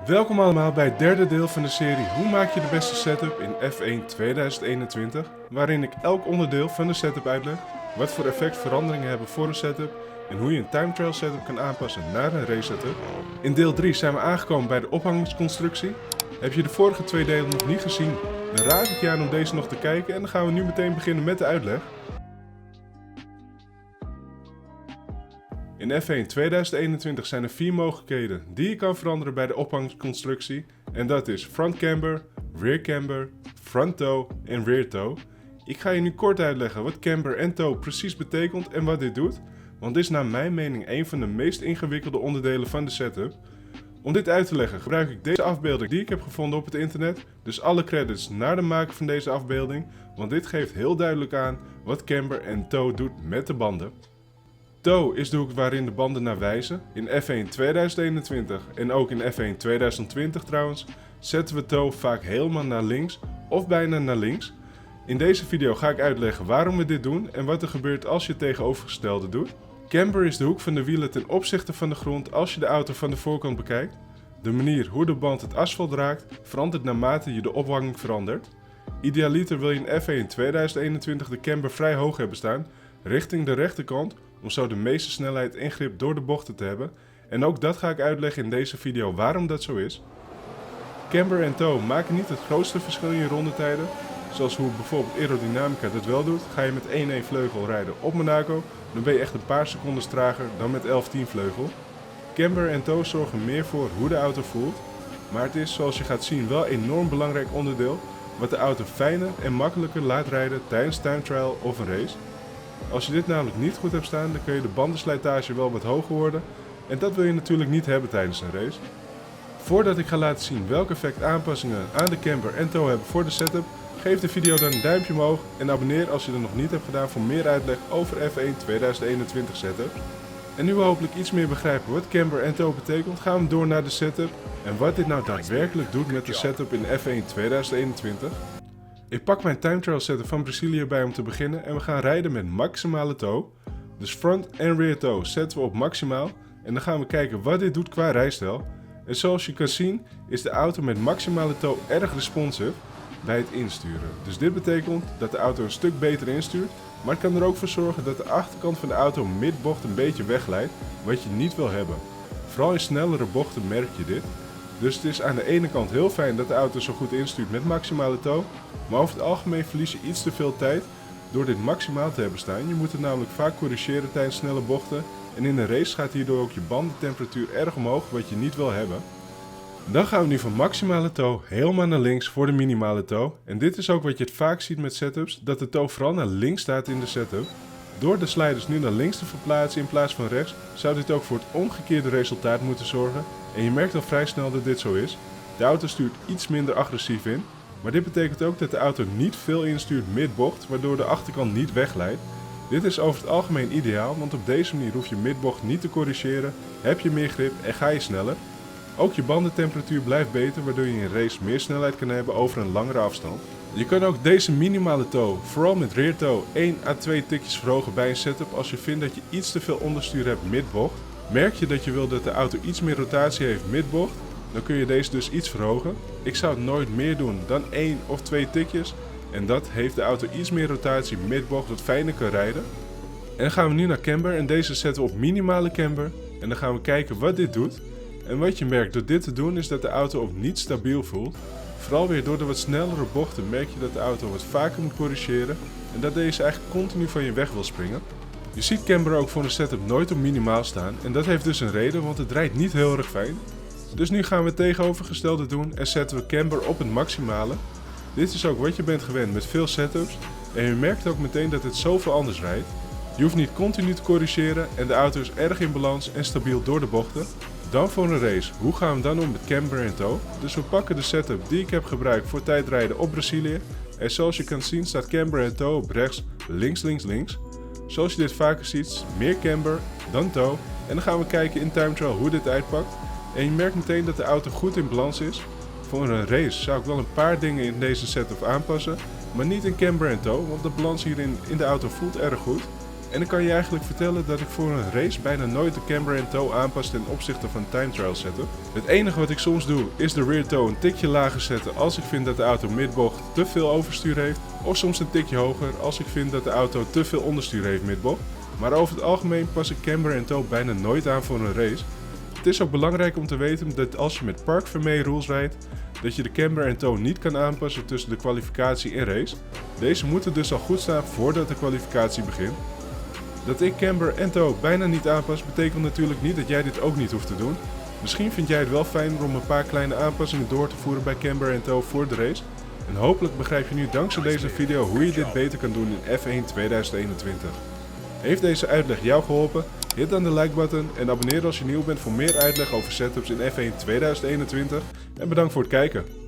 Welkom allemaal bij het derde deel van de serie Hoe maak je de beste setup in F1 2021, waarin ik elk onderdeel van de setup uitleg, wat voor effect veranderingen hebben voor een setup en hoe je een time trial setup kan aanpassen naar een race setup. In deel 3 zijn we aangekomen bij de ophangingsconstructie. Heb je de vorige twee delen nog niet gezien, dan raad ik je aan om deze nog te kijken en dan gaan we nu meteen beginnen met de uitleg. In F1 2021 zijn er 4 mogelijkheden die je kan veranderen bij de ophangingsconstructie. En dat is front camber, rear camber, front toe en rear toe. Ik ga je nu kort uitleggen wat camber en toe precies betekent en wat dit doet. Want dit is naar mijn mening een van de meest ingewikkelde onderdelen van de setup. Om dit uit te leggen gebruik ik deze afbeelding die ik heb gevonden op het internet. Dus alle credits naar de maker van deze afbeelding. Want dit geeft heel duidelijk aan wat camber en toe doet met de banden. Toe is de hoek waarin de banden naar wijzen. In F1 2021 en ook in F1 2020 trouwens, zetten we toe vaak helemaal naar links of bijna naar links. In deze video ga ik uitleggen waarom we dit doen en wat er gebeurt als je het tegenovergestelde doet. Camber is de hoek van de wielen ten opzichte van de grond als je de auto van de voorkant bekijkt. De manier hoe de band het asfalt raakt verandert naarmate je de ophanging verandert. Idealiter wil je in F1 2021 de camber vrij hoog hebben staan, richting de rechterkant, om zo de meeste snelheid en grip door de bochten te hebben. En ook dat ga ik uitleggen in deze video waarom dat zo is. Camber en toe maken niet het grootste verschil in je rondetijden. Zoals hoe bijvoorbeeld aerodynamica dat wel doet. Ga je met 1-1 vleugel rijden op Monaco, dan ben je echt een paar seconden trager dan met 11-10 vleugel. Camber en toe zorgen meer voor hoe de auto voelt. Maar het is, zoals je gaat zien, wel een enorm belangrijk onderdeel, wat de auto fijner en makkelijker laat rijden tijdens time trial of een race. Als je dit namelijk niet goed hebt staan, dan kun je de bandenslijtage wel wat hoger worden en dat wil je natuurlijk niet hebben tijdens een race. Voordat ik ga laten zien welk effect aanpassingen aan de camber en toe hebben voor de setup, geef de video dan een duimpje omhoog en abonneer als je dat nog niet hebt gedaan voor meer uitleg over F1 2021 setup. En nu we hopelijk iets meer begrijpen wat camber en toe betekent, gaan we door naar de setup en wat dit nou daadwerkelijk doet met de setup in F1 2021. Ik pak mijn time trial setup van Brazilië erbij om te beginnen en we gaan rijden met maximale toe. Dus front en rear toe zetten we op maximaal en dan gaan we kijken wat dit doet qua rijstijl. En zoals je kan zien is de auto met maximale toe erg responsive bij het insturen. Dus dit betekent dat de auto een stuk beter instuurt, maar het kan er ook voor zorgen dat de achterkant van de auto midbocht een beetje wegglijdt, wat je niet wil hebben. Vooral in snellere bochten merk je dit. Dus het is aan de ene kant heel fijn dat de auto zo goed instuurt met maximale toe, maar over het algemeen verlies je iets te veel tijd door dit maximaal te hebben staan. Je moet het namelijk vaak corrigeren tijdens snelle bochten en in een race gaat hierdoor ook je bandentemperatuur erg omhoog, wat je niet wil hebben. Dan gaan we nu van maximale toe helemaal naar links voor de minimale toe. En dit is ook wat je het vaak ziet met setups, dat de toe vooral naar links staat in de setup. Door de sliders nu naar links te verplaatsen in plaats van rechts, zou dit ook voor het omgekeerde resultaat moeten zorgen. En je merkt al vrij snel dat dit zo is. De auto stuurt iets minder agressief in, maar dit betekent ook dat de auto niet veel instuurt midbocht, waardoor de achterkant niet wegglijdt. Dit is over het algemeen ideaal, want op deze manier hoef je midbocht niet te corrigeren, heb je meer grip en ga je sneller. Ook je bandentemperatuur blijft beter, waardoor je in een race meer snelheid kan hebben over een langere afstand. Je kan ook deze minimale toe, vooral met rear toe, 1 à 2 tikjes verhogen bij een setup als je vindt dat je iets te veel onderstuur hebt midbocht. Merk je dat je wil dat de auto iets meer rotatie heeft midbocht, dan kun je deze dus iets verhogen. Ik zou het nooit meer doen dan 1 of 2 tikjes en dat heeft de auto iets meer rotatie midbocht wat fijner kan rijden. En dan gaan we nu naar camber en deze zetten we op minimale camber en dan gaan we kijken wat dit doet. En wat je merkt door dit te doen is dat de auto ook niet stabiel voelt. Vooral weer door de wat snellere bochten merk je dat de auto wat vaker moet corrigeren en dat deze eigenlijk continu van je weg wil springen. Je ziet camber ook voor een setup nooit op minimaal staan en dat heeft dus een reden, want het rijdt niet heel erg fijn. Dus nu gaan we het tegenovergestelde doen en zetten we camber op het maximale. Dit is ook wat je bent gewend met veel setups en je merkt ook meteen dat het zoveel anders rijdt. Je hoeft niet continu te corrigeren en de auto is erg in balans en stabiel door de bochten. Dan voor een race, hoe gaan we dan om met camber en toe? Dus we pakken de setup die ik heb gebruikt voor tijdrijden op Brazilië. En zoals je kan zien staat camber en toe op rechts, links, links, links. Zoals je dit vaker ziet, meer camber dan toe. En dan gaan we kijken in time trial hoe dit uitpakt. En je merkt meteen dat de auto goed in balans is. Voor een race zou ik wel een paar dingen in deze setup aanpassen, maar niet in camber en toe, want de balans hierin in de auto voelt erg goed. En ik kan je eigenlijk vertellen dat ik voor een race bijna nooit de camber en toe aanpas ten opzichte van time trial setup. Het enige wat ik soms doe is de rear toe een tikje lager zetten als ik vind dat de auto midbocht te veel overstuur heeft. Of soms een tikje hoger als ik vind dat de auto te veel onderstuur heeft midbocht. Maar over het algemeen pas ik camber en toe bijna nooit aan voor een race. Het is ook belangrijk om te weten dat als je met Park Fermé rules rijdt, dat je de camber en toe niet kan aanpassen tussen de kwalificatie en race. Deze moeten dus al goed staan voordat de kwalificatie begint. Dat ik camber en toe bijna niet aanpas betekent natuurlijk niet dat jij dit ook niet hoeft te doen. Misschien vind jij het wel fijner om een paar kleine aanpassingen door te voeren bij camber en toe voor de race. En hopelijk begrijp je nu dankzij deze video hoe je dit beter kan doen in F1 2021. Heeft deze uitleg jou geholpen? Hit dan de like button en abonneer als je nieuw bent voor meer uitleg over setups in F1 2021. En bedankt voor het kijken.